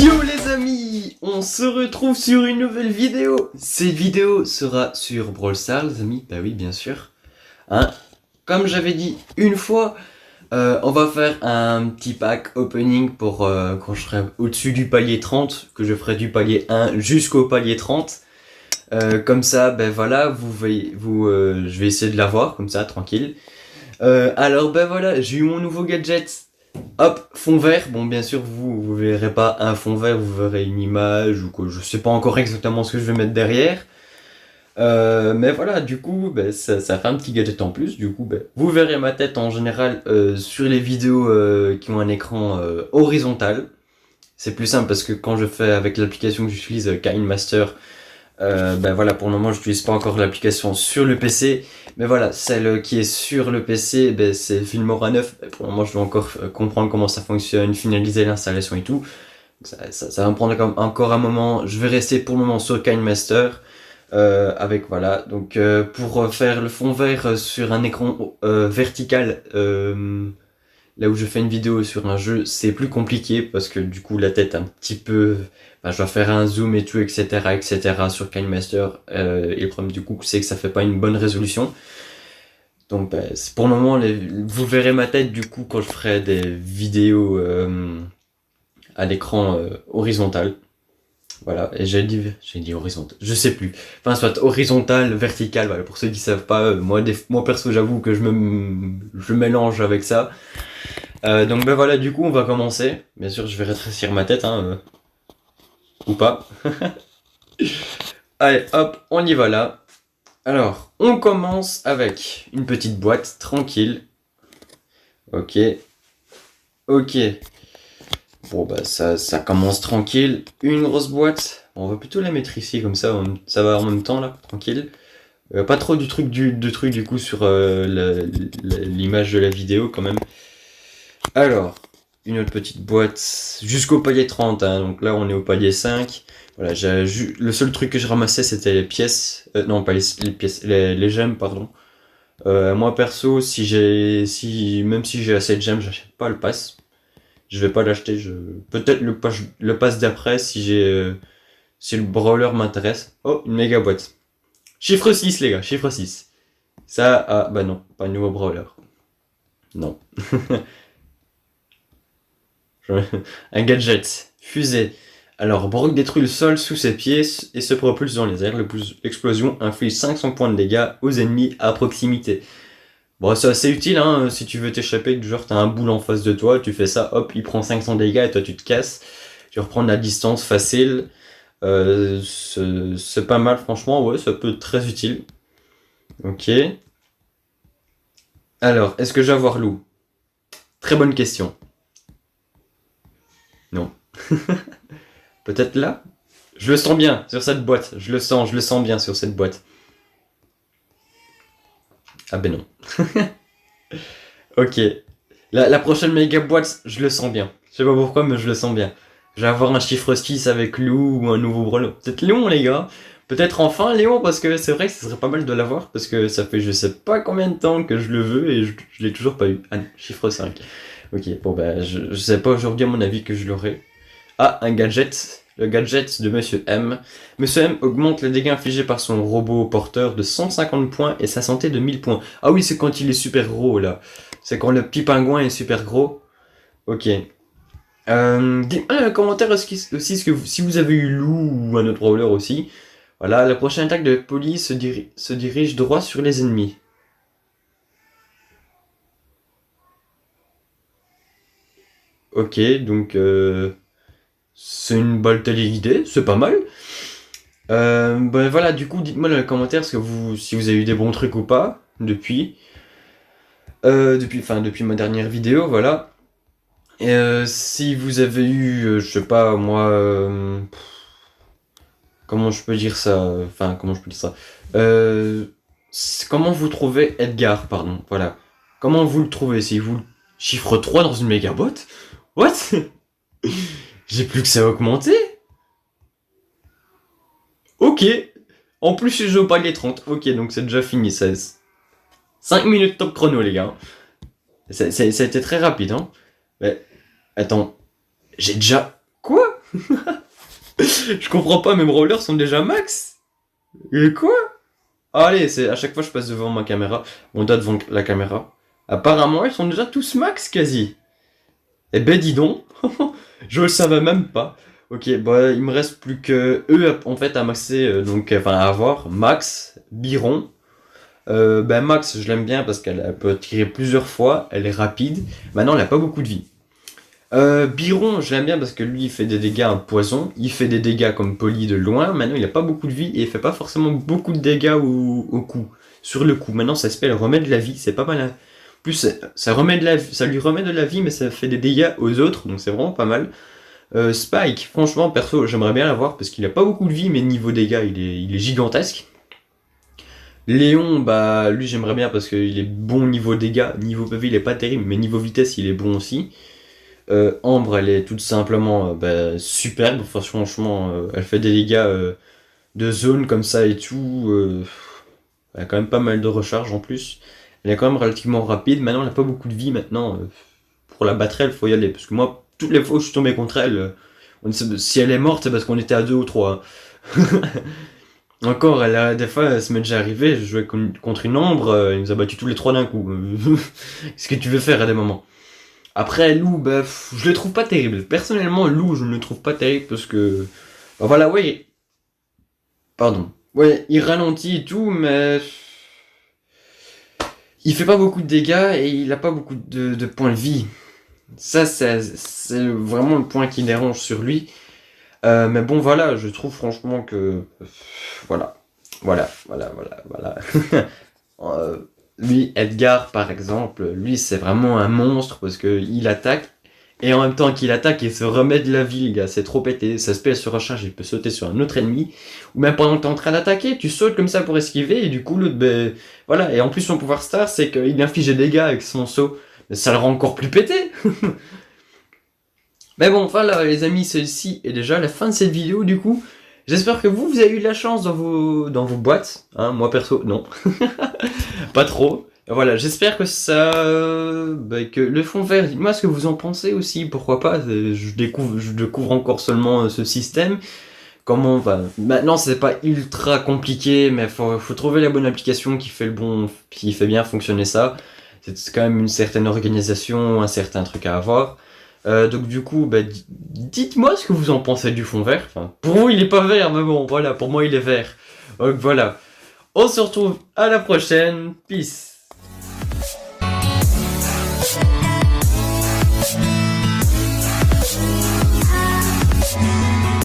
Yo les amis, on se retrouve sur une nouvelle vidéo. Cette vidéo sera sur Brawl Stars les amis, bah oui bien sûr. Hein, comme j'avais dit une fois, on va faire un petit pack opening pour quand je serai au-dessus du palier 30, que je ferai du palier 1 jusqu'au palier 30. Comme ça, ben voilà, je vais essayer de l'avoir, comme ça, tranquille. Alors ben voilà, j'ai eu mon nouveau gadget. Hop, fond vert. Bon, bien sûr, vous verrez pas un fond vert, vous verrez une image ou quoi. Je sais pas encore exactement ce que je vais mettre derrière. Mais voilà, du coup, ben, ça fait un petit gadget en plus. Du coup, ben, vous verrez ma tête en général sur les vidéos qui ont un écran horizontal. C'est plus simple parce que quand je fais avec l'application que j'utilise, KineMaster, ben voilà, pour le moment, je n'utilise pas encore l'application sur le PC. Mais voilà, celle qui est sur le PC, ben, c'est Filmora 9. Pour le moment, je dois encore comprendre comment ça fonctionne, finaliser l'installation et tout. Ça va me prendre encore un moment. Je vais rester pour le moment sur KineMaster. Avec voilà, donc pour faire le fond vert sur un écran vertical, là où je fais une vidéo sur un jeu, c'est plus compliqué parce que du coup la tête un petit peu, je dois faire un zoom et tout, etc. sur KineMaster. Et le problème du coup, c'est que ça fait pas une bonne résolution. Donc pour le moment, vous verrez ma tête du coup quand je ferai des vidéos à l'écran horizontal. Voilà, et j'ai dit horizontal, je sais plus. Enfin, soit horizontal, vertical, voilà, pour ceux qui savent pas, moi perso, j'avoue que je mélange avec ça. Donc ben voilà, du coup, on va commencer. Bien sûr, je vais rétrécir ma tête, hein, ou pas. Allez, hop, on y va là. Alors, on commence avec une petite boîte, tranquille. Ok. Ok. Bon bah ça commence tranquille. Une grosse boîte. On va plutôt la mettre ici comme ça va en même temps là, tranquille. Pas trop du truc du coup sur l'image de la vidéo quand même. Alors, une autre petite boîte jusqu'au palier 30, hein, donc là on est au palier 5. Voilà, le seul truc que je ramassais c'était les pièces. Non pas les pièces, les gemmes pardon. Moi perso, même si j'ai assez de gemmes, j'achète pas le pass. Je vais pas l'acheter, peut-être le pass d'après si si le brawler m'intéresse. Oh, une méga boîte. Chiffre 6 les gars, chiffre 6. Ça, ah bah non, pas un nouveau brawler. Non. Un gadget. Fusée. Alors, Brock détruit le sol sous ses pieds et se propulse dans les airs. L'explosion inflige 500 points de dégâts aux ennemis à proximité. Bon, c'est assez utile, hein, si tu veux t'échapper, du genre t'as un boule en face de toi, tu fais ça, hop, il prend 500 dégâts et toi tu te casses. Tu reprends de la distance facile. C'est pas mal, franchement, ouais, ça peut être très utile. Ok. Alors, est-ce que je vais avoir loup? Très bonne question. Non. Peut-être là? Je le sens bien sur cette boîte, je le sens bien sur cette boîte. Ah ben non. Ok. La prochaine méga boîte, je le sens bien. Je sais pas pourquoi, mais je le sens bien. Je vais avoir un chiffre 6 avec Lou ou un nouveau Brelo. Peut-être Léon, les gars. Peut-être enfin Léon, parce que c'est vrai que ce serait pas mal de l'avoir. Parce que ça fait je sais pas combien de temps que je le veux et je l'ai toujours pas eu. Ah non, chiffre 5. Ok, bon bah je sais pas aujourd'hui à mon avis que je l'aurai. Ah, un gadget. Le gadget de Monsieur M. Monsieur M augmente les dégâts infligés par son robot porteur de 150 points et sa santé de 1000 points. Ah oui, c'est quand il est super gros là. C'est quand le petit pingouin est super gros. Ok. Dites-moi dans les commentaires aussi si vous avez eu Lou ou un autre brawler aussi. Voilà, la prochaine attaque de police se dirige droit sur les ennemis. Ok, donc c'est une balle téléguidée, c'est pas mal. Ben voilà, du coup, dites-moi dans les commentaires si vous avez eu des bons trucs ou pas depuis ma dernière vidéo, voilà. Et si vous avez eu, je sais pas moi, comment je peux dire ça, comment vous trouvez Edgar, pardon, voilà. Comment vous le trouvez, si vous chiffre 3 dans une méga boîte? What? J'ai plus que ça a augmenté? Ok. En plus, je joue pas les 30. Ok, donc c'est déjà fini, 16. 5 minutes top chrono, les gars. Ça a été très rapide, hein. Mais, attends, j'ai déjà... Quoi? Je comprends pas, mes brawlers sont déjà max. Et quoi? Ah, allez, c'est à chaque fois je passe devant ma caméra. On doit devant la caméra. Apparemment, ils sont déjà tous max, quasi. Eh ben, dis donc. Je le savais même pas. Ok, bah, il me reste plus que eux, en fait, à maxer, enfin, à avoir. Max, Byron. Ben Max, je l'aime bien parce qu'elle peut tirer plusieurs fois, elle est rapide. Maintenant, elle a pas beaucoup de vie. Byron, je l'aime bien parce que lui, il fait des dégâts en poison. Il fait des dégâts comme poli de loin. Maintenant, il a pas beaucoup de vie et il fait pas forcément beaucoup de dégâts au coup. Sur le coup. Maintenant, ça s'appelle remet de la vie. C'est pas mal. Hein. Plus, ça remet de la, ça lui remet de la vie, mais ça fait des dégâts aux autres. Donc, c'est vraiment pas mal. Spike, franchement, perso, j'aimerais bien l'avoir parce qu'il a pas beaucoup de vie, mais niveau dégâts, il est gigantesque. Léon, bah, lui, j'aimerais bien parce qu'il est bon niveau dégâts. Niveau PV, il est pas terrible, mais niveau vitesse, il est bon aussi. Ambre, elle est tout simplement superbe. Enfin, franchement, elle fait des dégâts de zone comme ça et tout. Elle a quand même pas mal de recharge en plus. Elle est quand même relativement rapide. Maintenant, elle a pas beaucoup de vie. Maintenant, pour la battre, il faut y aller. Parce que moi, toutes les fois où je suis tombé contre elle, si elle est morte, c'est parce qu'on était à 2 ou 3. Encore, des fois, ça m'est déjà arrivé, je jouais contre une ombre, il nous a battu tous les trois d'un coup. Qu'est-ce que tu veux faire à des moments? Après, Lou, bah, je le trouve pas terrible. Personnellement, Lou, je ne le trouve pas terrible parce que... Bah voilà, ouais. Pardon. Ouais, il ralentit et tout, mais... Il fait pas beaucoup de dégâts et il a pas beaucoup de points de vie. Ça, c'est vraiment le point qui dérange sur lui. Mais bon, voilà, je trouve franchement que... Voilà. Voilà. Lui, Edgar, par exemple, lui, c'est vraiment un monstre parce qu'il attaque. Et en même temps qu'il attaque, il se remet de la vie, les gars. C'est trop pété. Ça se pèse sur recharge, il peut sauter sur un autre ennemi. Ou même pendant que t'es en train d'attaquer, tu sautes comme ça pour esquiver. Et du coup, l'autre, ben... Voilà. Et en plus, son pouvoir star, c'est qu'il inflige des dégâts avec son saut. Mais ça le rend encore plus pété. Mais bon, voilà, les amis, celle-ci est déjà la fin de cette vidéo, du coup. J'espère que vous avez eu de la chance dans vos boîtes. Hein, moi, perso, non. Pas trop. Voilà, j'espère que que le fond vert, dites-moi ce que vous en pensez aussi, pourquoi pas, je découvre encore seulement ce système. Comment, maintenant c'est pas ultra compliqué, mais faut trouver la bonne application qui fait bien fonctionner ça. C'est quand même une certaine organisation, un certain truc à avoir. Donc du coup, dites-moi ce que vous en pensez du fond vert. Enfin, pour vous il est pas vert, mais bon, voilà, pour moi il est vert. Donc voilà. On se retrouve à la prochaine. Peace.